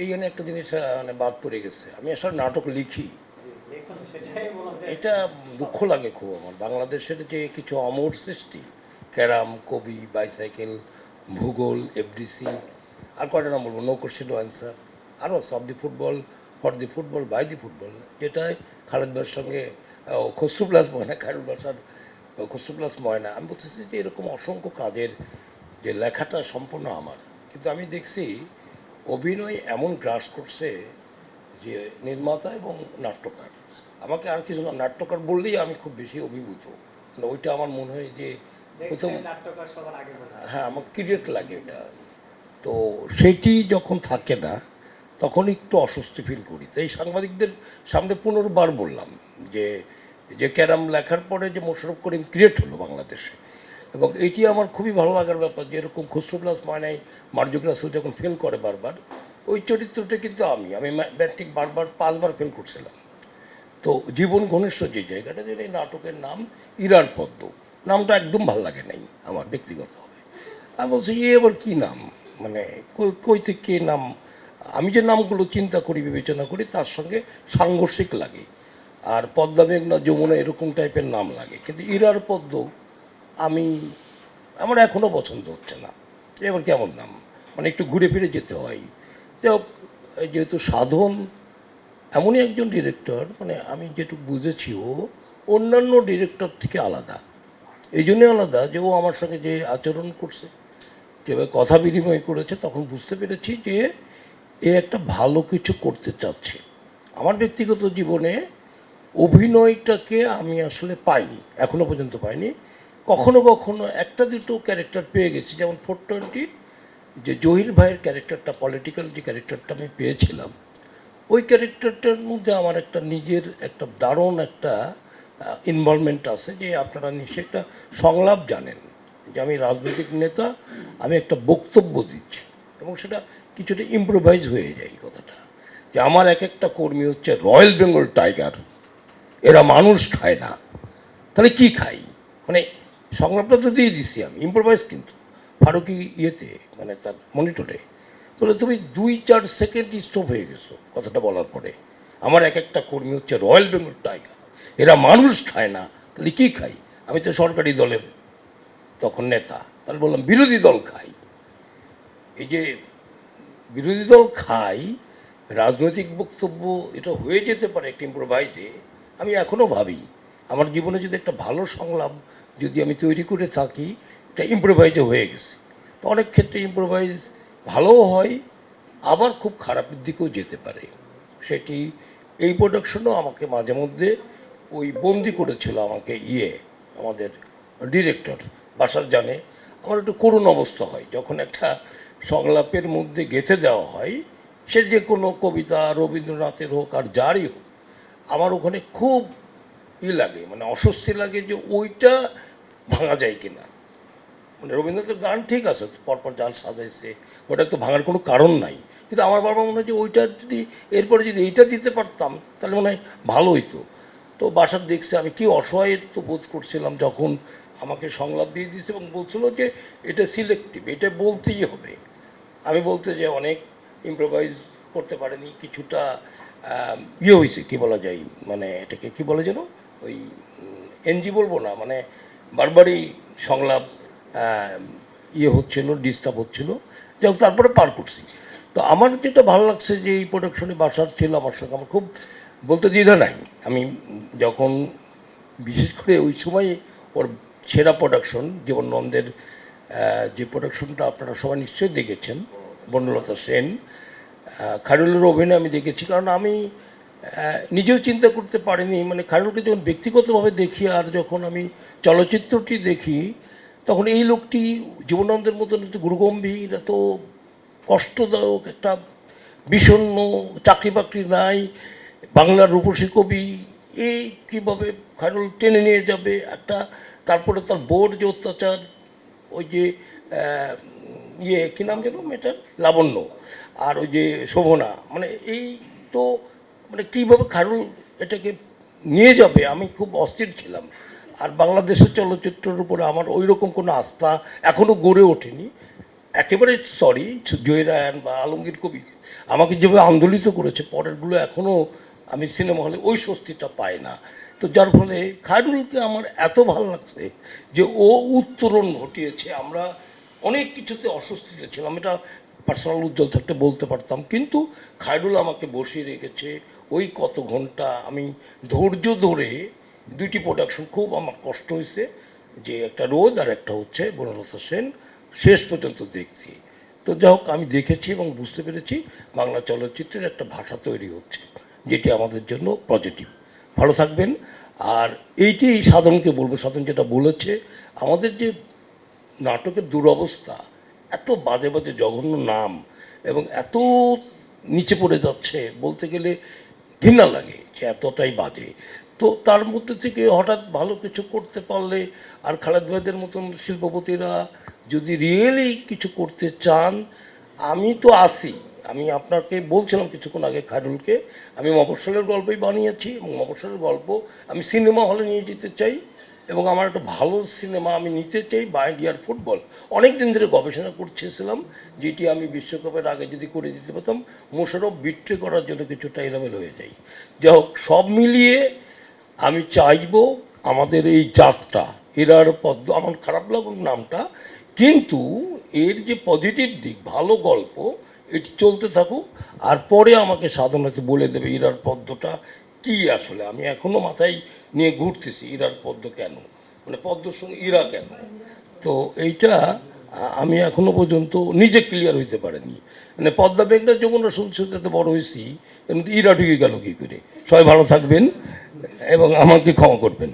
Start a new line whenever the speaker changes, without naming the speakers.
এই জন্য একটা জিনিস মানে বাদ পড়ে গেছে, আমি আসলে নাটক লিখি। এটা দুঃখ লাগে খুব আমার, বাংলাদেশের যে কিছু অমর সৃষ্টি, ক্যারাম, কবি, বাইসাইকেল, ভূগোল, এফডিসি, আর কয়টা নাম বলবো, নো কোশ্চেন নো অ্যান্সার, আরও সব the football, for the football, by the football, যেটাই খালেদ ভাইয়ের সঙ্গে খসরু প্লাস ময়না, খায়রুল বাসার খসরু প্লাস ময়না, আমি বলতেছি যে এরকম অসংখ্য কাজের যে লেখাটা সম্পূর্ণ আমার। কিন্তু আমি দেখছি অভিনয় এমন গ্রাস করছে যে নির্মাতা এবং নাট্যকার, আমাকে আর কিছু না, নাট্যকার বললেই আমি খুব বেশি অভিভূত, ওইটা আমার মনে হয় যে প্রথম, হ্যাঁ আমার ক্রিয়েট লাগে ওটা। তো সেটি যখন থাকে না তখন একটু অস্বস্তি ফিল করি। তো এই সাংবাদিকদের সামনে পুনর্বার বললাম যে যে ক্যারাম লেখার পরে যে মোশাররফ করিম ক্রিয়েট হলো বাংলাদেশে, এবং এটি আমার খুবই ভালো লাগার ব্যাপার যে এরকম খসরু প্লাস মায়নায় মার্জুক রাসেল যখন ফেল করে বারবার, ওই চরিত্রটা কিন্তু আমি ম্যাট্রিক বারবার 5বার ফেল করছিলাম। তো জীবন ঘনিষ্ঠ যে জায়গাটা, যে এই নাটকের নাম ইরার পদ্ম, নামটা একদম ভাল লাগে নাই আমার ব্যক্তিগতভাবে। আমি বলছি এবার কী নাম, মানে কই থেকে কে নাম, আমি যে নামগুলো চিন্তা করি বিবেচনা করি তার সঙ্গে সাংঘর্ষিক লাগে। আর পদ্মা মেঘনা যমুনা এরকম টাইপের নাম লাগে, কিন্তু ইরার পদ্ম আমি, আমার এখনও পছন্দ হচ্ছে না। এবার কেমন নাম, মানে একটু ঘুরে ফিরে যেতে হয়। যাই হোক, যেহেতু সাধন এমনই একজন ডিরেক্টর, মানে আমি যেটুকু বুঝেছি ও অন্যান্য ডিরেক্টর থেকে আলাদা। এই জন্যই আলাদা যে ও আমার সঙ্গে যে আচরণ করছে, যেভাবে কথা বিনিময় করেছে, তখন বুঝতে পেরেছি যে এ একটা ভালো কিছু করতে চাচ্ছে। আমার ব্যক্তিগত জীবনে অভিনয়টাকে আমি আসলে পাইনি, এখনও পর্যন্ত পাইনি। কখনো কখনো একটা দুটো ক্যারেক্টার পেয়ে গেছি, যেমন 420 যে জহির ভাইয়ের ক্যারেক্টারটা, পলিটিক্যাল যে ক্যারেক্টারটা আমি পেয়েছিলাম, ওই ক্যারেক্টারটার মধ্যে আমার একটা নিজের একটা দারুণ একটা ইনভলভমেন্ট আছে, যে আপনারা নিশ্চয়ই একটা সংলাপ জানেন যে আমি রাজনৈতিক নেতা, আমি একটা বক্তব্য দিচ্ছি এবং সেটা কিছুটা ইম্প্রোভাইজ হয়ে যায়। এই কথাটা যে আমার এক একটা কর্মী হচ্ছে রয়্যাল বেঙ্গল টাইগার, এরা মানুষ খায় না, তাহলে কি খাই, মানে সংলাপটা তো দিয়ে দিচ্ছি আমি, ইম্প্রোভাইজ কিন্তু ফারুকি ইয়েতে, মানে তার মনিটরে। বলে তুমি 2-4 সেকেন্ড স্টপ হয়ে গেছো কথাটা বলার পরে, আমার এক একটা কর্মী হচ্ছে রয়্যাল বেঙ্গল টাইগার, এরা মানুষ খায় না, তাহলে কী খাই, আমি তো সরকারি দলের তখন নেতা, তাহলে বললাম বিরোধী দল খাই। এই যে বিরোধী দল খাই, রাজনৈতিক বক্তব্য, এটা হয়ে যেতে পারে একটা ইম্প্রোভাইজে। আমি এখনও ভাবি আমার জীবনে যদি একটা ভালো সংলাপ যদি আমি তৈরি করে থাকি, এটা ইম্প্রোভাইজে হয়ে গেছে। তো অনেক ক্ষেত্রে ইম্প্রোভাইজ ভালোও হয়, আবার খুব খারাপের দিকেও যেতে পারে। সেটি এই প্রোডাকশনও আমাকে মাঝে মধ্যে ওই বন্দি করেছিল আমাকে, আমাদের ডিরেক্টর বাসার জানে, আমার একটু করুণ অবস্থা হয় যখন একটা সংলাপের মধ্যে গেঁথে দেওয়া হয়, সে যে কোনো কবিতা, রবীন্দ্রনাথের হোক আর যারই হোক, আমার ওখানে খুব লাগে, মানে অস্বস্তি লাগে যে ওইটা ভাঙা যায় কিনা। মানে রবীন্দ্রনাথের গান ঠিক আছে, পরপর জাল সাজাইছে, ওটা তো ভাঙার কোনো কারণ নাই, কিন্তু আমার বাবা মনে হয় যে ওইটা যদি এরপরে যদি এইটা দিতে পারতাম তাহলে মনে হয় ভালো হইতো। তো বাসার দেখছে আমি কি অসহায়ত্ব বোধ করছিলাম যখন আমাকে সংলাপ দিয়ে দিয়েছে এবং বলছিল যে এটা সিলেক্টিভ, এটা বলতেই হবে। আমি বলতে যে অনেক ইম্প্রোভাইজ করতে পারেনি, কিছুটা হয়েছে, কী বলা যায়, মানে এটাকে কী বলে যেন, ওই এনজি বলবো না, মানে বারবারই সংলাপ হচ্ছিলো, ডিস্টার্ব হচ্ছিলো, যাই হোক তারপরে পার করছি। তো আমার যেটা ভালো লাগছে যে এই প্রোডাকশনে বাসার ছিল আমার সঙ্গে, আমার খুব বলতে দ্বিধা নাই। আমি যখন বিশেষ করে ওই সময় ওর সেরা প্রোডাকশন জীবনানন্দের যে প্রোডাকশনটা আপনারা সবাই নিশ্চয়ই দেখেছেন, বনলতা সেন, খায়রুলের অভিনয় আমি দেখেছি, কারণ আমি নিজেও চিন্তা করতে পারিনি, মানে খায়রুলকে যখন ব্যক্তিগতভাবে দেখি আর যখন আমি চলচ্চিত্রটি দেখি, তখন এই লোকটি জীবনানন্দের মতন একটু গুরুগম্ভীর, এত কষ্টদায়ক একটা বিষণ্ণ, চাকরি বাকরি নাই, বাংলার রূপসী কবি, এই কীভাবে খায়রুল টেনে নিয়ে যাবে একটা, তারপরে তার বোর যে অত্যাচার, ওই যে কী নাম যেন মেয়েটার, লাবণ্য, আর ওই যে শোভনা, মানে এই তো, মানে কীভাবে খায়রুল এটাকে নিয়ে যাবে, আমি খুব অস্থির ছিলাম। আর বাংলাদেশের চলচ্চিত্রের উপরে আমার ওই রকম কোনো আস্থা এখনও গড়ে ওঠেনি। একেবারে সরি জয়রায়ন বা আলমগীর কবির আমাকে যেভাবে আন্দোলিত করেছে, পরেরগুলো এখনও আমি সিনেমা হলে ওই স্বস্তিটা পাই না। তো যার ফলে খায়রুলকে আমার এত ভালো লাগছে যে ও উত্তরণ ঘটিয়েছে। আমরা অনেক কিছুতে অস্বস্তিতে ছিলাম, এটা পার্সোনাল উজ্জ্বল থাকতে বলতে পারতাম, কিন্তু খায়রুল আমাকে বসিয়ে রেখেছে ওই কত ঘন্টা। আমি ধৈর্য ধরে দুইটি প্রোডাকশন খুব আমার কষ্ট হয়েছে, যে একটা রোদ আর একটা হচ্ছে বনলতা সেন, শেষ পর্যন্ত দেখছি। তো যাই হোক, আমি দেখেছি এবং বুঝতে পেরেছি বাংলা চলচ্চিত্রের একটা ভাষা তৈরি হচ্ছে, যেটি আমাদের জন্য পজিটিভ। ভালো থাকবেন। আর এইটি সাধনকে বলবো, সাধন যেটা বলেছে, আমাদের যে নাটকের দুরবস্থা, এত বাজে বাজে জঘন্য নাম এবং এত নিচে পড়ে যাচ্ছে, বলতে গেলে ঘৃণা লাগে যে এতটাই বাজে। তো তার মধ্যে থেকে হঠাৎ ভালো কিছু করতে পারলে, আর খালেদ ভাইদের মতন শিল্পপতিরা যদি রিয়েলি কিছু করতে চান, আমি তো আসি। আমি আপনাকে বলছিলাম কিছুক্ষণ আগে খায়রুলকে, আমি মফস্বলের গল্পই বানিয়েছি এবং মফস্বলের গল্প আমি সিনেমা হলে নিয়ে যেতে চাই, এবং আমার একটা ভালো সিনেমা আমি নিতে চাই, বা ইন্ডিয়ার ফুটবল। অনেক দিন ধরে গবেষণা করছিলাম, যেটি আমি বিশ্বকাপের আগে যদি করে দিতে পারতাম, মোশাররফ বিট্রে করার জন্য কিছুটা এলোমেলো হয়ে যাই। যাই হোক, সব মিলিয়ে আমি চাইব আমাদের এই যাত্রা, এরার পদ্ম, আমার খারাপ লাগুক নামটা, কিন্তু এর যে পজিটিভ দিক, ভালো গল্প, এটি চলতে থাকুক। আর পরে আমাকে সাধনাকে বলে দেবে ইরার পদ্মটা কী আসলে। আমি এখনও মাথায় নিয়ে ঘুরতেছি ইরার পদ্ম কেন, মানে পদ্মর সঙ্গে ইরা কেন। তো এইটা আমি এখনও পর্যন্ত নিজে ক্লিয়ার হইতে পারিনি। মানে পদ্মা মেঘনা যমুনা শুনতে শুনতে বড় হয়েছি, এর মধ্যে ইরা ঢুকে গেল কী করে। সবাই ভালো থাকবেন এবং আমাকে ক্ষমা করবেন।